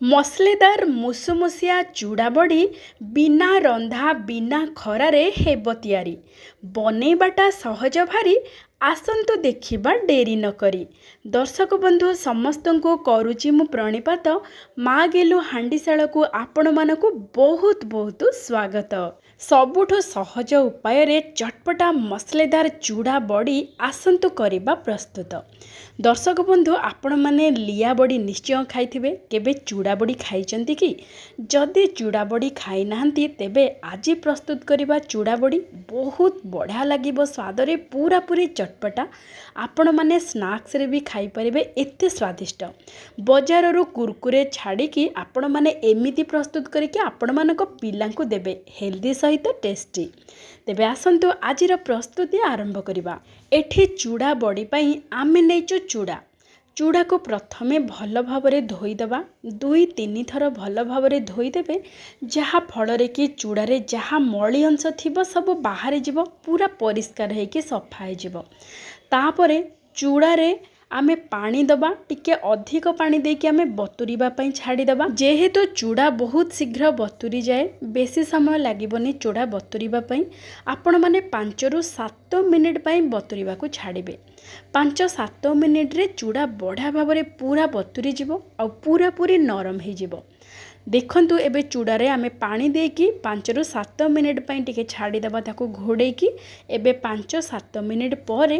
ମସଲେଦାର ମୁସୁମୁସିଆ ଚୁଡ଼ା ବଡ଼ି ବିନା ରନ୍ଧା ବିନା ଖରାରେ ହେବ ତିଆରି। ବନେଇବାଟା ସହଜ ଭାରି, ଆସନ୍ତୁ ଦେଖିବା ଡେରି ନ କରି। ଦର୍ଶକ ବନ୍ଧୁ ସମସ୍ତଙ୍କୁ କରୁଛି ମୁଁ ପ୍ରଣିପାତ। ମା ଗେଲୁ ହାଣ୍ଡିଶାଳକୁ ଆପଣମାନଙ୍କୁ ବହୁତ ବହୁତ ସ୍ୱାଗତ। ସବୁଠୁ ସହଜ ଉପାୟରେ ଚଟପଟା ମସଲେଦାର ଚୁଡ଼ା ବଡ଼ି ଆସନ୍ତୁ କରିବା ପ୍ରସ୍ତୁତ। ଦର୍ଶକ ବନ୍ଧୁ ଆପଣମାନେ ଲିଆ ବଡ଼ି ନିଶ୍ଚୟ ଖାଇଥିବେ। କେବେ ଚୁଡ଼ା ବଡ଼ି ଖାଇଛନ୍ତି କି? ଯଦି ଚୁଡ଼ା ବଡ଼ି ଖାଇନାହାନ୍ତି ତେବେ ଆଜି ପ୍ରସ୍ତୁତ କରିବା ଚୁଡ଼ା ବଡ଼ି ବହୁତ ବଢ଼ିଆ ଲାଗିବ। ସ୍ୱାଦରେ ପୁରାପୁରି ଚଟପଟା। ଆପଣମାନେ ସ୍ନାକ୍ସରେ ବି ଖାଇପାରିବେ, ଏତେ ସ୍ୱାଦିଷ୍ଟ। ବଜାରରୁ କୁରକୁରେ ଛାଡ଼ିକି ଆପଣମାନେ ଏମିତି ପ୍ରସ୍ତୁତ କରିକି ଆପଣମାନଙ୍କ ପିଲାଙ୍କୁ ଦେବେ, ହେଲ୍ଦି ସହିତ ଟେଷ୍ଟି। ତେବେ ଆସନ୍ତୁ ଆଜିର ପ୍ରସ୍ତୁତି ଆରମ୍ଭ କରିବା। ଏଠି ଚୁଡ଼ା ବଡ଼ି ପାଇଁ ଆମେ ନେଇଛୁ ଚୁଡ଼ା। ଚୁଡ଼ାକୁ ପ୍ରଥମେ ଭଲ ଭାବରେ ଧୋଇଦେବା। 2-3 ଥର ଭଲ ଭାବରେ ଧୋଇଦେବେ, ଯାହା ଫଳରେ କି ଚୁଡ଼ାରେ ଯାହା ମଳି ଅଂଶ ଥିବ ସବୁ ବାହାରି ଯିବ, ପୁରା ପରିଷ୍କାର ହେଇକି ସଫା ହେଇଯିବ। ତାପରେ ଚୁଡ଼ାରେ ଆମେ ପାଣି ଦେବା, ଟିକେ ଅଧିକ ପାଣି ଦେଇକି ଆମେ ବତୁରିବା ପାଇଁ ଛାଡ଼ିଦେବା। ଯେହେତୁ ଚୁଡ଼ା ବହୁତ ଶୀଘ୍ର ବତୁରି ଯାଏ, ବେଶୀ ସମୟ ଲାଗିବନି ଚୁଡ଼ା ବତୁରିବା ପାଇଁ। ଆପଣମାନେ 5-7 ମିନିଟ୍ ପାଇଁ ବତୁରିବାକୁ ଛାଡ଼ିବେ। 5-7 ମିନିଟ୍ରେ ଚୁଡ଼ା ବଢ଼ିଆ ଭାବରେ ପୁରା ବତୁରି ଯିବ ଆଉ ପୁରାପୁରି ନରମ ହେଇଯିବ। ଦେଖନ୍ତୁ ଏବେ ଚୁଡ଼ାରେ ଆମେ ପାଣି ଦେଇକି 5-7 ମିନିଟ୍ ପାଇଁ ଟିକେ ଛାଡ଼ିଦେବା, ତାକୁ ଘୋଡ଼େଇକି। ଏବେ 5-7 ମିନିଟ୍ ପରେ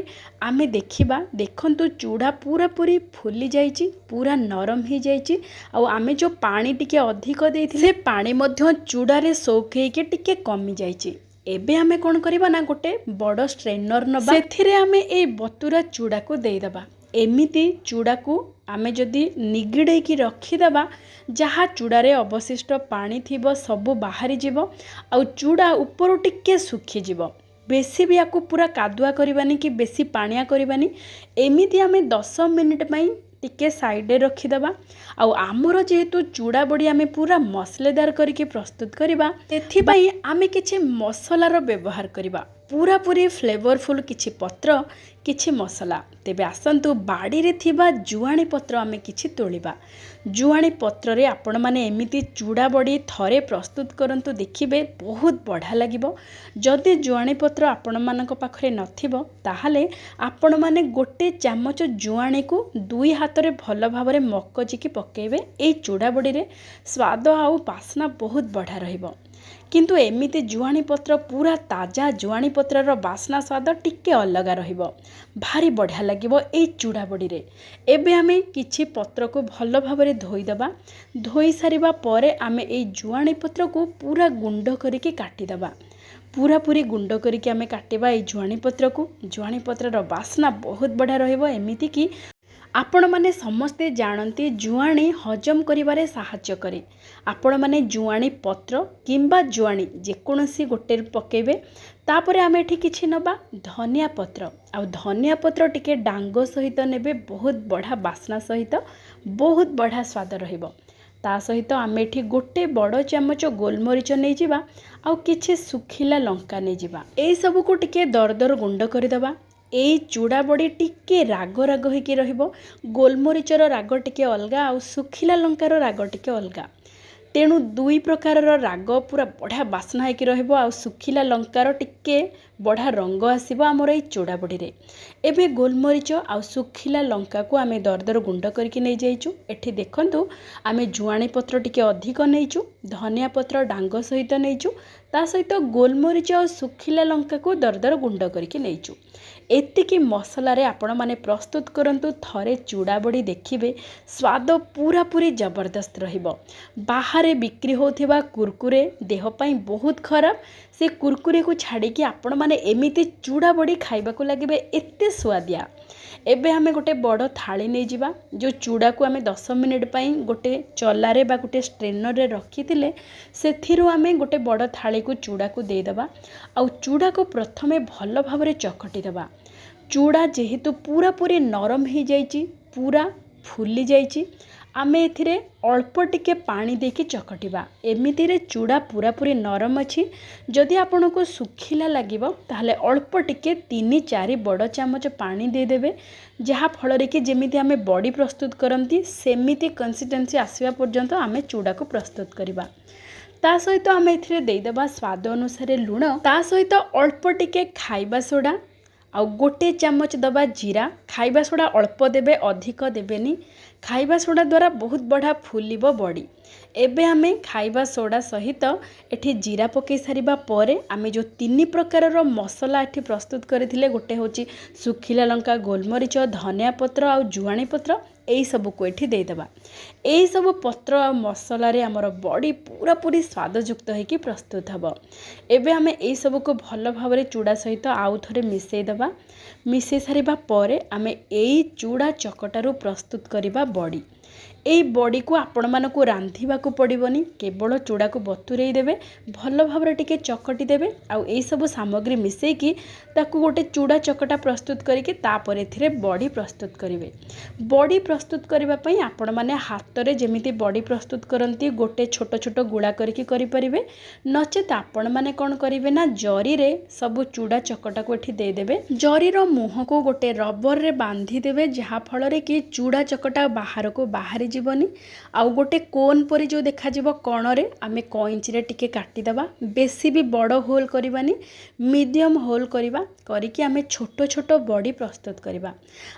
ଆମେ ଦେଖିବା। ଦେଖନ୍ତୁ ଚୁଡ଼ା ପୁରାପୁରି ଫୁଲି ଯାଇଛି, ପୁରା ନରମ ହେଇଯାଇଛି। ଆଉ ଆମେ ଯେଉଁ ପାଣି ଟିକେ ଅଧିକ ଦେଇଥିଲେ ସେ ପାଣି ମଧ୍ୟ ଚୁଡ଼ାରେ ସୋକ୍ ହେଇକି ଟିକେ କମିଯାଇଛି। ଏବେ ଆମେ କ'ଣ କରିବା ନା, ଗୋଟେ ବଡ଼ ଷ୍ଟ୍ରେନର୍ ନେବା, ସେଥିରେ ଆମେ ଏଇ ବତୁରା ଚୁଡ଼ାକୁ ଦେଇଦେବା। ଏମିତି ଚୁଡ଼ାକୁ ଆମେ ଯଦି ନିଗିଡ଼େଇକି ରଖିଦେବା, ଯାହା ଚୁଡ଼ାରେ ଅବଶିଷ୍ଟ ପାଣି ଥିବ ସବୁ ବାହାରିଯିବ ଆଉ ଚୁଡ଼ା ଉପରୁ ଟିକେ ଶୁଖିଯିବ। ବେଶୀ ବି ୟାକୁ ପୁରା କାଦୁଆ କରିବାନି କି ବେଶୀ ପାଣିଆ କରିବାନି। ଏମିତି ଆମେ 10 ମିନିଟ୍ ପାଇଁ ଟିକେ ସାଇଡ଼ରେ ରଖିଦେବା। ଆଉ ଆମର ଯେହେତୁ ଚୁଡ଼ା ବଡ଼ି ଆମେ ପୁରା ମସଲେଦାର କରିକି ପ୍ରସ୍ତୁତ କରିବା, ସେଥିପାଇଁ ଆମେ କିଛି ମସଲାର ବ୍ୟବହାର କରିବା। ପୁରାପୁରି ଫ୍ଲେଭରଫୁଲ୍ କିଛି ପତ୍ର, କିଛି ମସଲା। ତେବେ ଆସନ୍ତୁ ବାଡ଼ିରେ ଥିବା ଜୁଆଣି ପତ୍ର ଆମେ କିଛି ତୋଳିବା। ଜୁଆଣି ପତ୍ରରେ ଆପଣମାନେ ଏମିତି ଚୁଡ଼ା ବଡ଼ି ଥରେ ପ୍ରସ୍ତୁତ କରନ୍ତୁ, ଦେଖିବେ ବହୁତ ବଢ଼ିଆ ଲାଗିବ। ଯଦି ଜୁଆଣି ପତ୍ର ଆପଣମାନଙ୍କ ପାଖରେ ନଥିବ ତାହେଲେ ଆପଣମାନେ 1 ଚାମଚ ଜୁଆଣିକୁ 2 ହାତରେ ଭଲ ଭାବରେ ମକଚିକି ପକାଇବେ। ଏଇ ଚୁଡ଼ା ବଡ଼ିରେ ସ୍ୱାଦ ଆଉ ବାସ୍ନା ବହୁତ ବଢ଼ିଆ ରହିବ। କିନ୍ତୁ ଏମିତି ଜୁଆଣି ପତ୍ର, ପୁରା ତାଜା ଜୁଆଣି ପତ୍ରର ବାସ୍ନା ସ୍ୱାଦ ଟିକେ ଅଲଗା ରହିବ, ଭାରି ବଢ଼ିଆ ଲାଗିବ ଏଇ ଚୁଡ଼ା ବଡ଼ିରେ। ଏବେ ଆମେ କିଛି ପତ୍ରକୁ ଭଲ ଭାବରେ ଧୋଇଦେବା। ଧୋଇ ସାରିବା ପରେ ଆମେ ଏଇ ଜୁଆଣି ପତ୍ରକୁ ପୁରା ଗୁଣ୍ଡ କରିକି କାଟିଦେବା। ପୁରାପୁରି ଗୁଣ୍ଡ କରିକି ଆମେ କାଟିବା ଏଇ ଜୁଆଣି ପତ୍ରକୁ। ଜୁଆଣି ପତ୍ରର ବାସ୍ନା ବହୁତ ବଢ଼ିଆ ରହିବ। ଏମିତିକି ଆପଣମାନେ ସମସ୍ତେ ଜାଣନ୍ତି ଜୁଆଣି ହଜମ କରିବାରେ ସାହାଯ୍ୟ କରେ। ଆପଣମାନେ ଜୁଆଣି ପତ୍ର କିମ୍ବା ଜୁଆଣି ଯେକୌଣସି ଗୋଟେ ପକାଇବେ। ତାପରେ ଆମେ ଏଠି କିଛି ନେବା ଧନିଆ ପତ୍ର। ଆଉ ଧନିଆ ପତ୍ର ଟିକେ ଡାଙ୍ଗ ସହିତ ନେବେ, ବହୁତ ବଢ଼ିଆ ବାସ୍ନା ସହିତ ବହୁତ ବଢ଼ିଆ ସ୍ୱାଦ ରହିବ। ତା ସହିତ ଆମେ ଏଠି 1 ବଡ଼ ଚାମଚ ଗୋଲମରିଚ ନେଇଯିବା ଆଉ କିଛି ଶୁଖିଲା ଲଙ୍କା ନେଇଯିବା। ଏଇସବୁକୁ ଟିକେ ଦରଦର ଗୁଣ୍ଡ କରିଦେବା। ଏଇ ଚୁଡ଼ା ବଡ଼ି ଟିକେ ରାଗ ରାଗ ହେଇକି ରହିବ। ଗୋଲମରିଚର ରାଗ ଟିକେ ଅଲଗା ଆଉ ଶୁଖିଲା ଲଙ୍କାର ରାଗ ଟିକେ ଅଲଗା। ତେଣୁ 2 ପ୍ରକାରର ରାଗ ପୁରା ବଢ଼ିଆ ବାସ୍ନା ହେଇକି ରହିବ ଆଉ ଶୁଖିଲା ଲଙ୍କାର ଟିକେ ବଢ଼ିଆ ରଙ୍ଗ ଆସିବ ଆମର ଏଇ ଚୁଡ଼ା ବଡ଼ିରେ। ଏବେ ଗୋଲମରିଚ ଆଉ ଶୁଖିଲା ଲଙ୍କାକୁ ଆମେ ଦରଦର ଗୁଣ୍ଡ କରିକି ନେଇଯାଇଛୁ। ଏଠି ଦେଖନ୍ତୁ ଆମେ ଜୁଆଣି ପତ୍ର ଟିକେ ଅଧିକ ନେଇଛୁ, ଧନିଆ ପତ୍ର ଡାଙ୍ଗ ସହିତ ନେଇଛୁ, ତା ସହିତ ଗୋଲମରିଚ ଆଉ ଶୁଖିଲା ଲଙ୍କାକୁ ଦରଦର ଗୁଣ୍ଡ କରିକି ନେଇଛୁ। ଏତିକି ମସଲାରେ ଆପଣମାନେ ପ୍ରସ୍ତୁତ କରନ୍ତୁ। ଥରେ ଚୁଡ଼ା ବଡ଼ି ଦେଖିବେ, ସ୍ୱାଦ ପୁରାପୁରି ଜବରଦସ୍ତ ରହିବ। ବାହାରେ ବିକ୍ରି ହେଉଥିବା କୁରକୁରେ ଦେହ ପାଇଁ ବହୁତ ଖରାପ। ସେ କୁରକୁରେକୁ ଛାଡ଼ିକି ଆପଣମାନେ ଏମିତି ଚୁଡ଼ା ବଡ଼ି ଖାଇବାକୁ ଲାଗିବେ ଏତେ ସୁଆଦିଆ। ଏବେ ଆମେ ଗୋଟେ ବଡ଼ ଥାଳି ନେଇଯିବା। ଯେଉଁ ଚୁଡ଼ାକୁ ଆମେ 10 ମିନିଟ୍ ପାଇଁ ଗୋଟେ ଚଲାରେ ବା ଗୋଟେ ଷ୍ଟ୍ରେନରରେ ରଖିଥିଲେ, ସେଥିରୁ ଆମେ ଗୋଟେ ବଡ଼ ଥାଳିକୁ ଚୁଡ଼ାକୁ ଦେଇଦେବା। ଆଉ ଚୁଡ଼ାକୁ ପ୍ରଥମେ ଭଲ ଭାବରେ ଚକଟି ଦେବା। ଚୁଡ଼ା ଯେହେତୁ ପୁରାପୁରି ନରମ ହେଇଯାଇଛି, ପୁରା ଫୁଲି ଯାଇଛି, आमे एथिरे अल्प टिके पानी देके चकटिबा। एमितिरे चूड़ा पूरापूरी नरम अच्छी। जदि आपनको सुखिला लागिबो ताहले अल्प टिके 3-4 बड़ चामच पानी देदेबे, जहा फल कि जेमिति आमे बड़ी प्रस्तुत करती सेमिति कंसिस्टेंसी आसवा पर्यंत आमे चूड़ा को प्रस्तुत करबा। ता सहित आमे एथिरे देदेबा स्वाद अनुसार लुण, ता सहित अल्प टिके खाइबा सोडा आउ गोटे चामच दबा जीरा। खाइबा सोडा अल्प देबे, अधिक देबेनी। खाइबा सोडा द्वारा बहुत बढ़ा फुलिबो बड़ी। एबे आमे खाइबा सोडा सहित एठी जीरा पकई सारिबा परे आमे जो 3 प्रकार मसला एठी प्रस्तुत करथिले, गोटे होची सुखिला लंका, गोलमरीच, धनिया पत्र आउ जुआणी पत्र, एई सब को एठी देदेबा। एई सब पत्र आ मसला रे हमर बड़ी पूरा पूरी स्वादयुक्त होइकी प्रस्तुत हबो। एबे आमे एई सब को भल भाबरे चूड़ा सहित आउ थरे मिसेई दबा। मिसेई सारिबा परे आमे एई चूड़ा चकटारू प्रस्तुत करिबा बड़ी। एई बड़ी को आपण मानकु रांधिबा को पड़िबोनी, केवल चूड़ा को बतुरेई देबे, भल भाबरे टिके चकटी देबे आउ एई सब सामग्री मिसेकी ताकू गोटे चूड़ा चकटा प्रस्तुत करिके तापरे एथिरे बड़ी प्रस्तुत करिवे। बड़ी प्रस्तुत करिबा पई आपण माने हातरे जेमिति बड़ी प्रस्तुत करंती गोटे छोट छोट गुळा करिके करि परिबे, नचेत आपण माने कोन करिवे ना जरी रे सब चूड़ा चकटा को एठी दे देबे। जरी रो मुह को गोटे रबर रे बांधी देबे, जहा फल रे कि चूड़ा चकटा बाहर को बाहरी जीवनी। आउ गोटे कोन परी जो देखा जीवो कोणरे आमे कइंची रे टिके काटी दबा। बेसी भी बड़ होल करिबानी, मीडियम होल करिबा। करिके आमे छोट छोट बड़ी प्रस्तुत करिबा।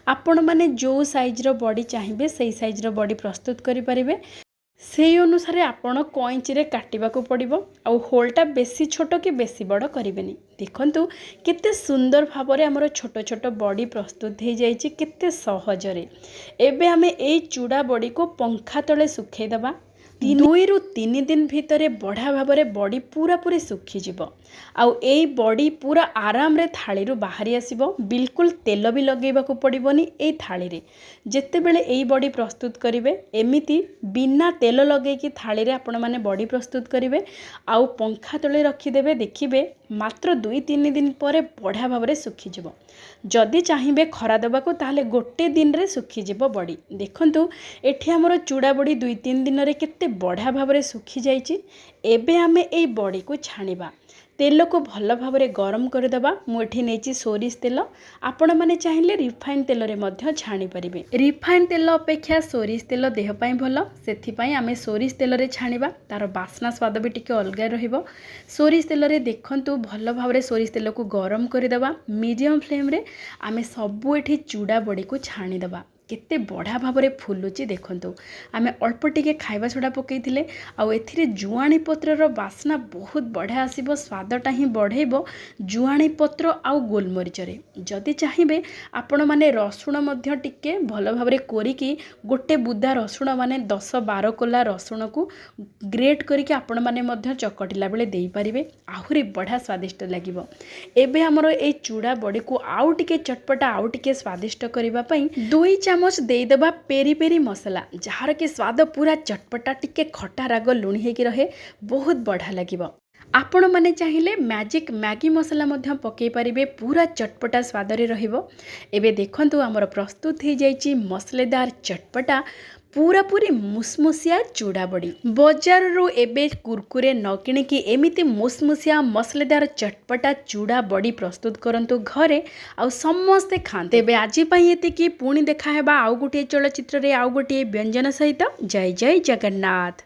आपण माने जो साइज रो बड़ी चाहिबे सेई साइज रो बड़ी प्रस्तुत करि परिबे। सेई अनुसार आपण कइंची रे काटिबा को पड़िबो। आउ होलटा बेसी छोट कि बेसी बड़ करिबेनी। देखंतु केते सुंदर भाबरे हमर छोट छोट बड़ी प्रस्तुत हो जाइछि, केते सहजरे। एबे आमे एई चूड़ा बड़ी को पंखा तले सुखै दबा। 2 ରୁ 3 दिन भितरे बढ़िया भाबरे बड़ी पूरा पूरी सुखी जिवो। आउ एई बड़ी पूरा आराम रे थाली रू बाहरी आसीबो। बिल्कुल तेल भी लगेबा को पड़िबोनी एई थाली रे। जेते बेले एई बड़ी प्रस्तुत करिवे, एमिति बिना तेल लगे कि थाली रे आपण माने बड़ी प्रस्तुत करिवे आउ पंखा तले रखी देबे। देखिबे मात्र 2-3 दिन परे बढ़िया भाबरे सुखी जिवो। जदि चाहिबे खरा देबाको ताहले गोटे दिन रे सुखी जिवो बड़ी। देखंतु एठी हमर चूड़ा बड़ी 2-3 दिन रे केते बढ़िया भाबरे सुखी जाइछि। एबे आमे एई बड़ी को छाणिबा। तेल को भल भाबरे गरम कर देबा। मु एठी नेछि सोरिष तेल, आपण माने चाहिले रिफाइन तेल रे मध्य छाणी परिबे। रिफाइन तेल अपेक्षा सोरिष तेल देह पई भल, सेथि पई आमे सोरिष तेल रे छाणिबा। तार बास्ना स्वाद भी टिके अलगा रहिबो। सोरिष तेल रे देखंतु भल भाबरे सोरिष तेल को गरम कर देबा। मीडियम फ्लेम रे आमे सबु एठी चूड़ा बड़ी को छाणी देबा। केते बढ़िया भाबरे फुलुची देखंतु। आमे अल्प टिके खाइबा सोडा पकेइथिले आउ एथिरे जुआणी पत्र रो बास्ना बहुत बढ़िया आसीबो। स्वादटा ही बढ़ेइबो जुआणी पत्र आउ गोलमरीच रे। जदि चाहिबे आपण माने रसुण मध्य टिके भल भाबरे कोरिकी गोटे बुदा रसुण माने 10-12 कोला रसुण को ग्रेट करिके आपण माने मध्य चकटिला बेले देई परिबे। आहुरी बढ़िया स्वादिष्ट लागिबो। एबे हमरो ए चूड़ा बड़ी को आउ टिके चटपटा आउ टिके स्वादिष्ट करिबा पई 2 चामच देदेबा पेरी पेरी मसला, जार के स्वाद पूरा चटपटा टिके खटा राग लुणी होगी रहे, बहुत बढ़िया लगिबो। आपण माने चाहिए मैजिक मैगी मसला मध्य पकई पारिबे, पूरा चटपटा स्वाद रे रहिबो। एबे देखंतु हमर प्रस्तुत हो जाइछि मसलेदार चटपटा पूरा पूरी मुसमुसिया चूड़ा बड़ी। बाजार रो एबे कुरकुरे न किणिकी एमिति मुसमुसिया मसलेदार चटपटा चूड़ा बड़ी प्रस्तुत करंतु घरे आउ समस्ते खाते। एबे आजि पई एतिकी, पुणी देखा हेबा आउ गोटे चलचित्र रे आउ गोटे व्यंजन सहित। जय जय जगन्नाथ।